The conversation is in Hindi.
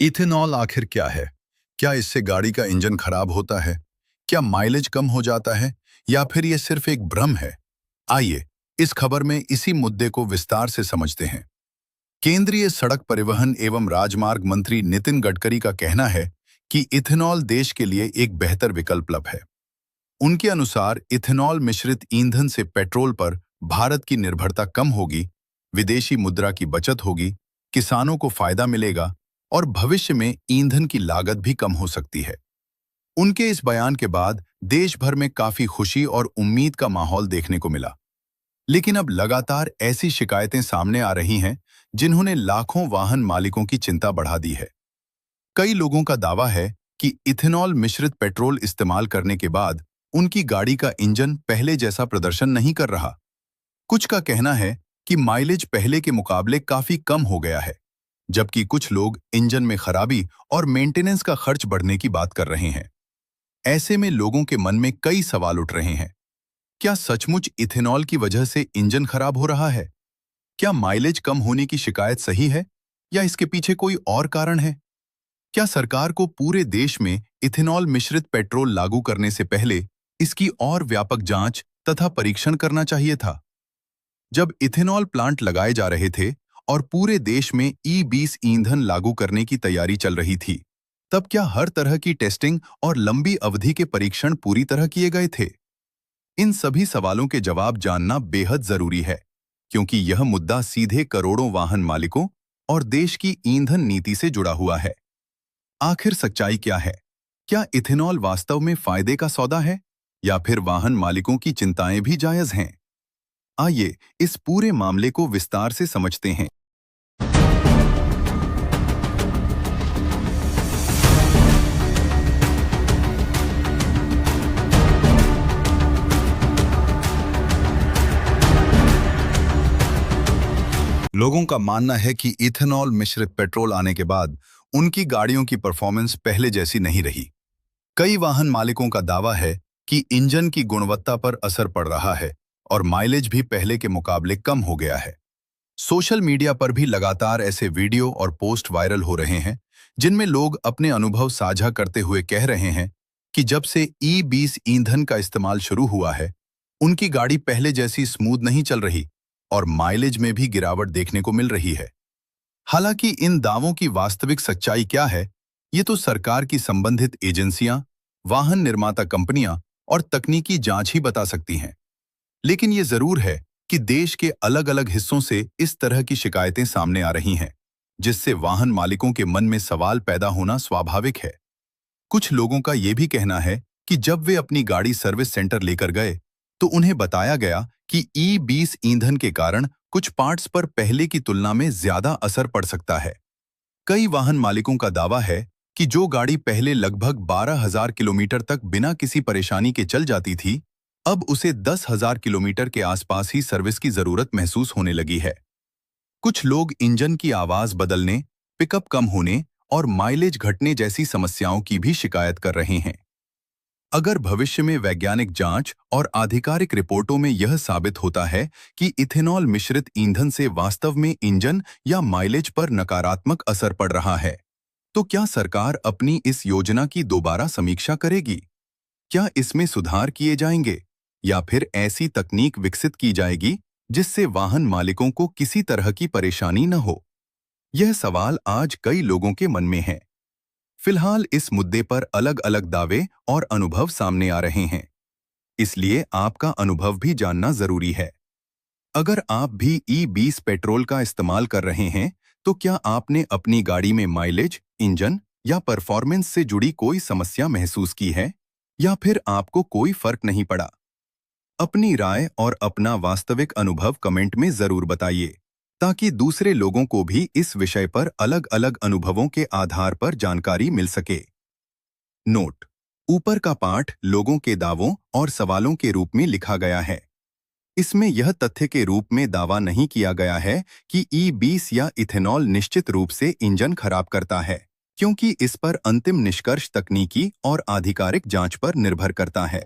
इथेनॉल आखिर क्या है? क्या इससे गाड़ी का इंजन खराब होता है? क्या माइलेज कम हो जाता है या फिर ये सिर्फ एक भ्रम है? आइए इस खबर में इसी मुद्दे को विस्तार से समझते हैं। केंद्रीय सड़क परिवहन एवं राजमार्ग मंत्री नितिन गडकरी का कहना है कि इथेनॉल देश के लिए एक बेहतर विकल्प है। उनके अनुसार इथेनॉल मिश्रित ईंधन से पेट्रोल पर भारत की निर्भरता कम होगी, विदेशी मुद्रा की बचत होगी, किसानों को फायदा मिलेगा और भविष्य में ईंधन की लागत भी कम हो सकती है। उनके इस बयान के बाद देश भर में काफी खुशी और उम्मीद का माहौल देखने को मिला। लेकिन अब लगातार ऐसी शिकायतें सामने आ रही हैं जिन्होंने लाखों वाहन मालिकों की चिंता बढ़ा दी है। कई लोगों का दावा है कि इथेनॉल मिश्रित पेट्रोल इस्तेमाल करने के बाद उनकी गाड़ी का इंजन पहले जैसा प्रदर्शन नहीं कर रहा। कुछ का कहना है कि माइलेज पहले के मुकाबले काफी कम हो गया है, जबकि कुछ लोग इंजन में खराबी और मेंटेनेंस का खर्च बढ़ने की बात कर रहे हैं। ऐसे में लोगों के मन में कई सवाल उठ रहे हैं। क्या सचमुच इथेनॉल की वजह से इंजन खराब हो रहा है? क्या माइलेज कम होने की शिकायत सही है या इसके पीछे कोई और कारण है? क्या सरकार को पूरे देश में इथेनॉल मिश्रित पेट्रोल लागू करने से पहले इसकी और व्यापक जांच तथा परीक्षण करना चाहिए था? जब इथेनॉल प्लांट लगाए जा रहे थे और पूरे देश में E20 ईंधन लागू करने की तैयारी चल रही थी, तब क्या हर तरह की टेस्टिंग और लंबी अवधि के परीक्षण पूरी तरह किए गए थे? इन सभी सवालों के जवाब जानना बेहद जरूरी है, क्योंकि यह मुद्दा सीधे करोड़ों वाहन मालिकों और देश की ईंधन नीति से जुड़ा हुआ है। आखिर सच्चाई क्या है? क्या इथेनॉल वास्तव में फायदे का सौदा है या फिर वाहन मालिकों की चिंताएं भी जायज हैं? आइए इस पूरे मामले को विस्तार से समझते हैं। लोगों का मानना है कि इथेनॉल मिश्रित पेट्रोल आने के बाद उनकी गाड़ियों की परफॉर्मेंस पहले जैसी नहीं रही। कई वाहन मालिकों का दावा है कि इंजन की गुणवत्ता पर असर पड़ रहा है और माइलेज भी पहले के मुकाबले कम हो गया है। सोशल मीडिया पर भी लगातार ऐसे वीडियो और पोस्ट वायरल हो रहे हैं जिनमें लोग अपने अनुभव साझा करते हुए कह रहे हैं कि जब से E20 ईंधन का इस्तेमाल शुरू हुआ है, उनकी गाड़ी पहले जैसी स्मूथ नहीं चल रही और माइलेज में भी गिरावट देखने को मिल रही है। हालांकि इन दावों की वास्तविक सच्चाई क्या है, ये तो सरकार की संबंधित एजेंसियां, वाहन निर्माता कंपनियां और तकनीकी जांच ही बता सकती हैं। लेकिन ये जरूर है कि देश के अलग-अलग हिस्सों से इस तरह की शिकायतें सामने आ रही हैं, जिससे वाहन मालिकों के मन में सवाल पैदा होना स्वाभाविक है। कुछ लोगों का ये भी कहना है कि जब वे अपनी गाड़ी सर्विस सेंटर लेकर गए, तो उन्हें बताया गया कि E20 ईंधन के कारण कुछ पार्ट्स पर पहले की तुलना में ज्यादा असर पड़ सकता है। कई वाहन मालिकों का दावा है कि जो गाड़ी पहले लगभग 12,000 किलोमीटर तक बिना किसी परेशानी के चल जाती थी, अब उसे 10,000 किलोमीटर के आसपास ही सर्विस की जरूरत महसूस होने लगी है। कुछ लोग इंजन की आवाज बदलने, पिकअप कम होने और माइलेज घटने जैसी समस्याओं की भी शिकायत कर रहे हैं। अगर भविष्य में वैज्ञानिक जांच और आधिकारिक रिपोर्टों में यह साबित होता है कि इथेनॉल मिश्रित ईंधन से वास्तव में इंजन या माइलेज पर नकारात्मक असर पड़ रहा है, तो क्या सरकार अपनी इस योजना की दोबारा समीक्षा करेगी? क्या इसमें सुधार किए जाएंगे या फिर ऐसी तकनीक विकसित की जाएगी जिससे वाहन मालिकों को किसी तरह की परेशानी न हो? यह सवाल आज कई लोगों के मन में है। फिलहाल इस मुद्दे पर अलग-अलग दावे और अनुभव सामने आ रहे हैं, इसलिए आपका अनुभव भी जानना जरूरी है। अगर आप भी E20 पेट्रोल का इस्तेमाल कर रहे हैं, तो क्या आपने अपनी गाड़ी में माइलेज, इंजन या परफॉर्मेंस से जुड़ी कोई समस्या महसूस की है, या फिर आपको कोई फर्क नहीं पड़ा? अपनी राय और अपना वास्तविक अनुभव कमेंट में जरूर बताइए, ताकि दूसरे लोगों को भी इस विषय पर अलग-अलग अनुभवों के आधार पर जानकारी मिल सके। नोट: ऊपर का पाठ लोगों के दावों और सवालों के रूप में लिखा गया है। इसमें यह तथ्य के रूप में दावा नहीं किया गया है कि E20 या इथेनॉल निश्चित रूप से इंजन खराब करता है, क्योंकि इस पर अंतिम निष्कर्ष तकनीकी और आधिकारिक जांच पर निर्भर करता है।